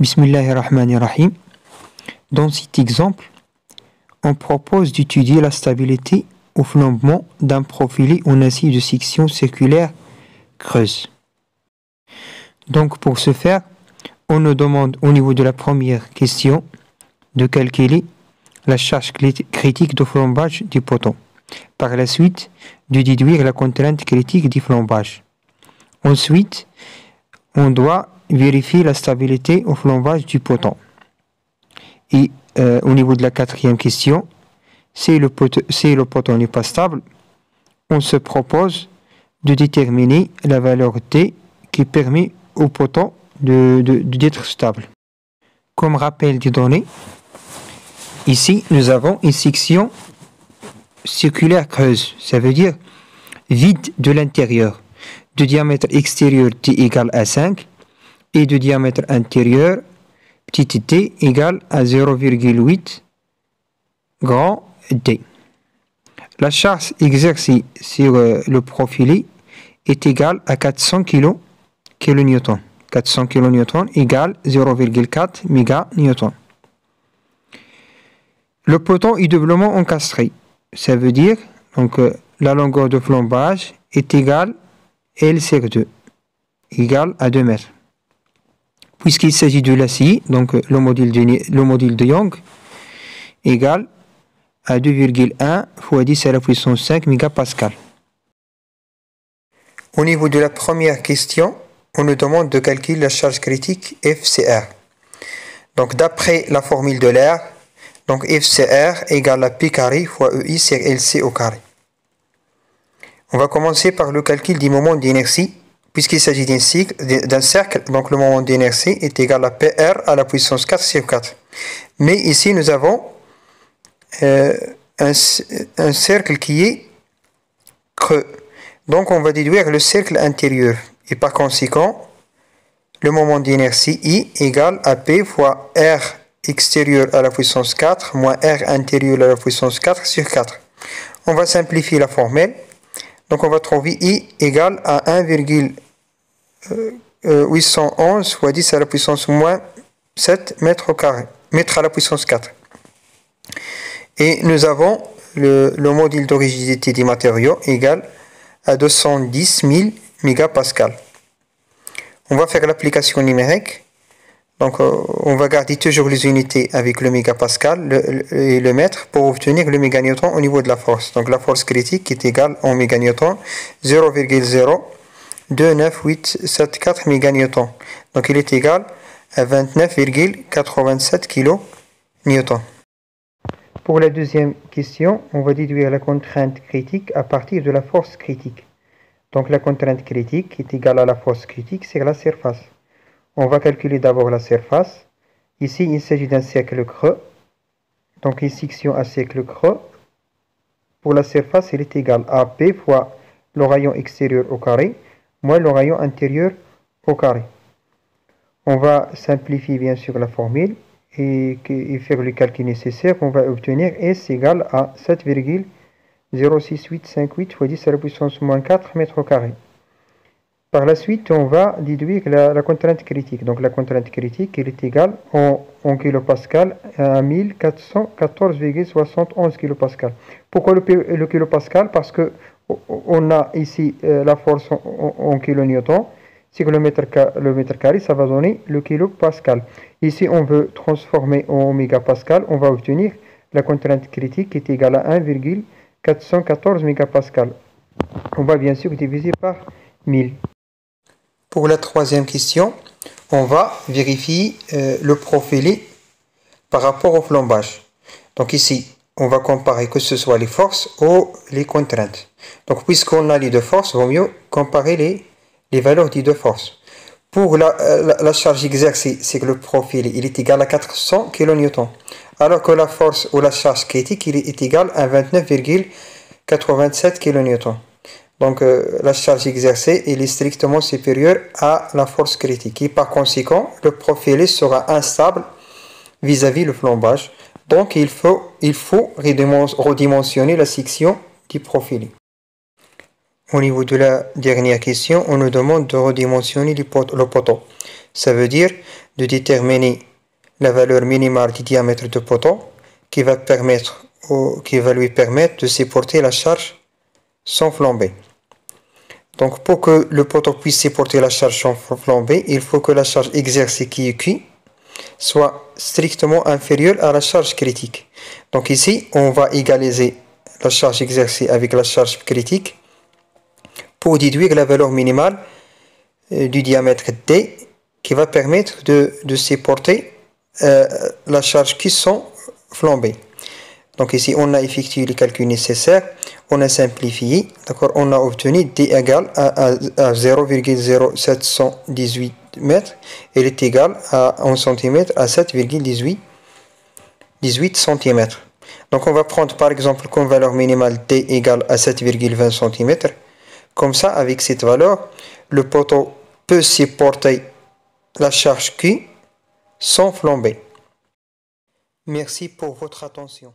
Bismillahirrahmanirrahim. Dans cet exemple, on propose d'étudier la stabilité au flambement d'un profilé en acier de section circulaire creuse. Donc pour ce faire, on nous demande au niveau de la première question de calculer la charge critique de flambage du poteau. Par la suite, de déduire la contrainte critique du flambage. Ensuite, on doit vérifier la stabilité au flambage du poteau. Et au niveau de la quatrième question, si le poteau n'est pas stable, on se propose de déterminer la valeur T qui permet au poteau d'être stable. Comme rappel des données, ici nous avons une section circulaire creuse, ça veut dire vide de l'intérieur, de diamètre extérieur T égale à 5 et de diamètre intérieur petit t égale à 0,8 grand D. La charge exercée sur le profilé est égale à 400 kN. 400 kN égale 0,4 MN. Le poteau est doublement encastré. Ça veut dire donc la longueur de flambage est égale L sur 2, égale à 2 mètres. Puisqu'il s'agit de l'acier, donc le module de Young égale à 2,1 fois 10 à la puissance 5 mégapascal. Au niveau de la première question, on nous demande de calculer la charge critique FCR. Donc d'après la formule de l'air, donc FCR égale à P carré fois EI sur LC au carré. On va commencer par le calcul du moment d'inertie. Puisqu'il s'agit d'un cercle, donc le moment d'inertie est égal à PR à la puissance 4 sur 4. Mais ici, nous avons un cercle qui est creux. Donc, on va déduire le cercle intérieur. Et par conséquent, le moment d'inertie I égale à P fois R extérieur à la puissance 4 moins R intérieur à la puissance 4 sur 4. On va simplifier la formule. Donc, on va trouver I égale à 1,811 fois 10 à la puissance moins 7 mètres au carré, mètre à la puissance 4. Et nous avons le module de rigidité des matériaux égal à 210 000 mégapascal. On va faire l'application numérique. Donc, on va garder toujours les unités avec le mégapascal et le mètre pour obtenir le méganewton au niveau de la force. Donc, la force critique est égale en méganewton 0,02987 méganewton. Donc, il est égal à 29,87 kN. Pour la deuxième question, on va déduire la contrainte critique à partir de la force critique. Donc, la contrainte critique est égale à la force critique sur la surface. On va calculer d'abord la surface. Ici, il s'agit d'un cercle creux. Donc, une section à cercle creux. Pour la surface, elle est égale à P fois le rayon extérieur au carré, moins le rayon intérieur au carré. On va simplifier bien sûr la formule et faire le calcul nécessaire. On va obtenir S égale à 7,06858 fois 10 à la puissance moins 4 mètres au carré. Par la suite, on va déduire la contrainte critique. Donc la contrainte critique, elle est égale en kilopascal à 1414,71 kilopascal. Pourquoi le kilopascal? Parce que on a ici la force en kilonewton. Si le mètre carré, ça va donner le kilopascal. Ici, on veut transformer en mégapascal. On va obtenir la contrainte critique qui est égale à 1,414 mégapascal. On va bien sûr diviser par 1000. Pour la troisième question, on va vérifier le profilé par rapport au flambage. Donc ici, on va comparer que ce soit les forces ou les contraintes. Donc puisqu'on a les deux forces, il vaut mieux comparer les valeurs des deux forces. Pour la charge exercée, c'est que le profil il est égal à 400 kN. Alors que la force ou la charge critique il est égal à 29,87 kN. Donc la charge exercée elle est strictement supérieure à la force critique. Et par conséquent, le profilé sera instable vis-à-vis le flambage. Donc il faut redimensionner la section du profilé. au niveau de la dernière question, on nous demande de redimensionner le poteau. Ça veut dire de déterminer la valeur minimale du diamètre du poteau qui va lui permettre de supporter la charge sans flamber. Donc pour que le poteau puisse supporter la charge sans flamber, il faut que la charge exercée qui est Q soit strictement inférieure à la charge critique. Donc ici, on va égaliser la charge exercée avec la charge critique pour déduire la valeur minimale du diamètre D qui va permettre de supporter la charge Q sans flamber. Donc ici, on a effectué les calculs nécessaires, on a simplifié, d'accord, on a obtenu D égale à 0,0718 mètres et il est égal en centimètres à 7,18 cm. Donc on va prendre par exemple comme valeur minimale D égale à 7,20 cm. Comme ça, avec cette valeur, le poteau peut supporter la charge Q sans flamber. Merci pour votre attention.